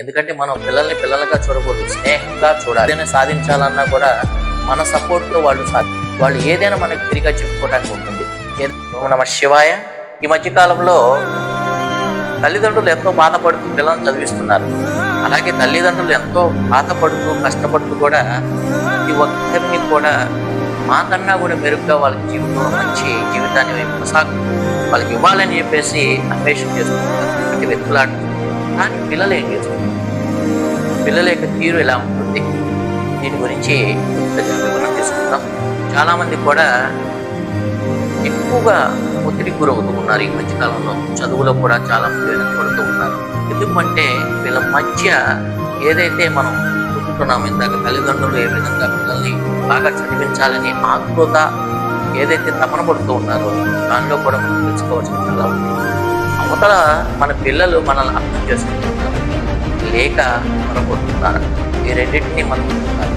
ఎందుకంటే మనం పిల్లల్ని పిల్లలుగా చూడకూడదు, స్నేహంగా చూడాలి. ఏదైనా సాధించాలన్నా కూడా మన సపోర్ట్తో వాళ్ళు ఏదైనా మనకి తిరిగా చెప్పుకోవడానికి ఉంటుంది. ఓం నమ శివాయ. ఈ మధ్యకాలంలో తల్లిదండ్రులు ఎంతో బాధపడుతూ పిల్లల్ని చదివిస్తున్నారు. అలాగే తల్లిదండ్రులు ఎంతో బాధపడుతూ కష్టపడుతూ కూడా ప్రతి ఒక్కరిని కూడా మాకన్నా కూడా మెరుగ్గా వాళ్ళకి జీవితంలో మంచి జీవితాన్ని వాళ్ళకి ఇవ్వాలని చెప్పేసి అన్వేషణ చేస్తున్నారు. అంటే వెతుకులాట. కానీ పిల్లలు ఏం చేస్తున్నారు? పిల్లల యొక్క తీరు ఎలా ఉంటుంది? దీని గురించి వివరణ తీసుకుంటాం. చాలామంది కూడా ఎక్కువగా ఒత్తిడికి గురవుతూ ఉన్నారు. ఈ మధ్యకాలంలో చదువులో కూడా చాలా మంది వెనకబడుతూ ఉన్నారు. ఎందుకంటే వీళ్ళ మధ్య ఏదైతే మనం చూస్తున్నామో, ఇందాక తల్లిదండ్రులు ఏ విధంగా పిల్లల్ని బాగా చదివించాలని ఆతృత ఏదైతే తపన పడుతూ ఉన్నారో దానిలో కూడా మనం తెలుసుకోవాల్సిన చాలా ఉంది. అవతల మన పిల్లలు మనల్ని అర్థం చేసుకుంటున్నారు లేక పొరపడుతున్నారు. ఈ రెండింటినీ మనం చూడాలి.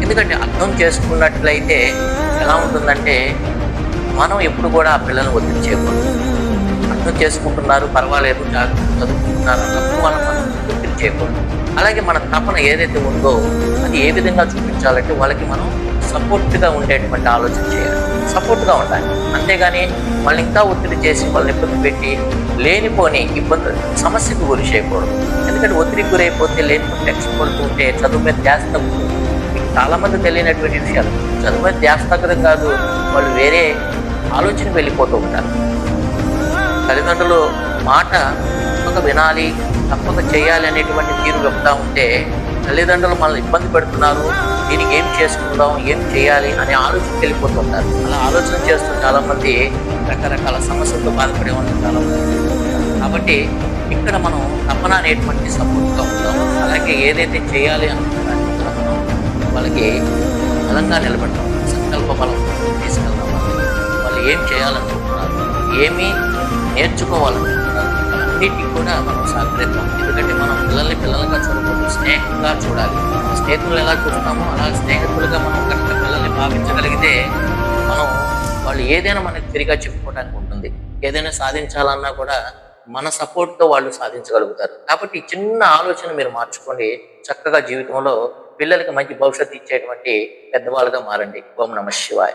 ఎందుకంటే అర్థం చేసుకున్నట్లయితే ఎలా ఉంటుందంటే మనం ఎప్పుడు కూడా ఆ పిల్లల్ని ఒత్తిడి చేయకూడదు. అర్థం చేసుకుంటున్నారు, పర్వాలేదు, జాగ్రత్త చదువుకుంటున్నారు అన్నప్పుడు మనం ఒత్తిడి చేయకూడదు. అలాగే మన తపన ఏదైతే ఉందో అది ఏ విధంగా చూపించాలంటే వాళ్ళకి మనం సపోర్ట్గా ఉండేటువంటి ఆలోచన చేయాలి. సపోర్ట్గా ఉండాలి. అంతేగాని వాళ్ళని ఇంకా ఒత్తిడి చేసి వాళ్ళని ఇబ్బంది పెట్టి లేనిపోని సమస్యకు గురి చేయకూడదు. ఎందుకంటే ఒత్తిడికి గురైపోతే లేనిపోని టెన్షన్ పడుతూ ఉంటే చదువు మీద ధ్యాస తగ్గుతుంది. మీకు చాలామంది తెలియనటువంటి విషయాలు. చదువు మీద ధ్యాస తగ్గడం కాదు, వాళ్ళు వేరే ఆలోచనకు వెళ్ళిపోతూ ఉంటారు. తల్లిదండ్రులు మాట తప్పక వినాలి, తప్పక చేయాలి అనేటువంటి తీరు చెప్తా ఉంటే తల్లిదండ్రులు మనల్ని ఇబ్బంది పెడుతున్నారు, దీనికి ఏం చేసుకుందాం, ఏం చేయాలి అనే ఆలోచనకి వెళ్ళిపోతుంటారు. అలా ఆలోచన చేస్తూ చాలామంది రకరకాల సమస్యలతో బాధపడే వాళ్ళు చాలామంది. కాబట్టి ఇక్కడ మనం తపన అనేటువంటి సపోర్ట్గా ఉంటాం. అలాగే ఏదైతే చేయాలి అనుకుంటారో మనం వాళ్ళకి బలంగా నిలబడతాం. సంకల్ప బలం తీసుకెళ్తాం. వాళ్ళు ఏం చేయాలనుకుంటున్నారు, ఏమీ నేర్చుకోవాలనుకుంటున్నారు, అన్నిటికీ కూడా మనం సహకరిద్దాం. ఎందుకంటే మనం పిల్లల్ని పిల్లలుగా చూడకూడదు, స్నేహంగా చూడాలి. స్నేహితులు ఎలా చూస్తామో అలా స్నేహితులుగా మనం కనుక పిల్లల్ని భావించగలిగితే వాళ్ళు ఏదైనా మనకి తిరిగా చెప్పుకోవడానికి ఉంటుంది. ఏదైనా సాధించాలన్నా కూడా మన సపోర్ట్తో వాళ్ళు సాధించగలుగుతారు. కాబట్టి ఈ చిన్న ఆలోచన మీరు మార్చుకోండి. చక్కగా జీవితంలో పిల్లలకి మంచి భవిష్యత్తు ఇచ్చేటువంటి పెద్దవాళ్ళుగా మారండి. ఓం నమ శివాయ.